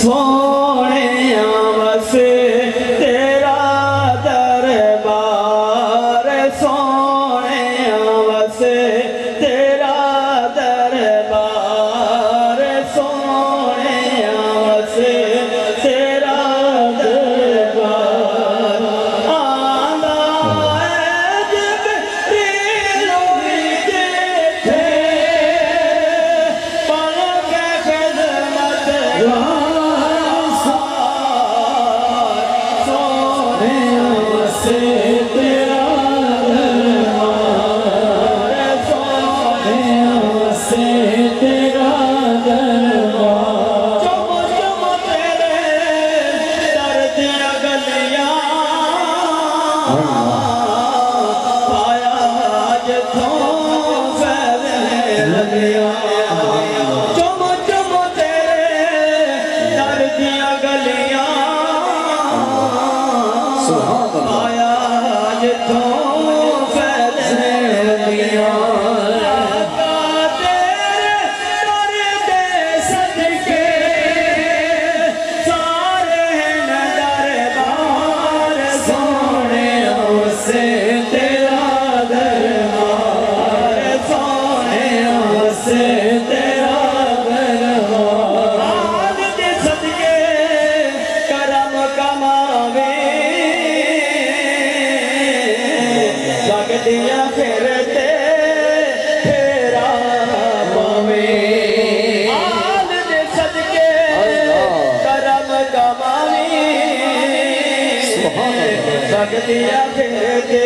सोने वसे तेरा दरबार सोने वसे तेरा दरबार सोने वसे तेरा दरबार आंदा है जिब्रील जिथे पलक खिदमत सोने वसे तेरा दरबार सोने वसे तेरा दरबार चुम चुम तेरे दर दियां गलियां पाया जिथों फैलने लगियां चुम चुम तेरे दर दियां गलियां पाया जिथों फैलने लगियां आका तेरे दर दे सदके सारे न दरबार सोने वसे तेरा दरबार सोने वसे तेरा दरबार आद दे सदके करम कमावे लगदियां फिरते फेरा पावे आद दे सदके करम कमावे लगदियां फिरते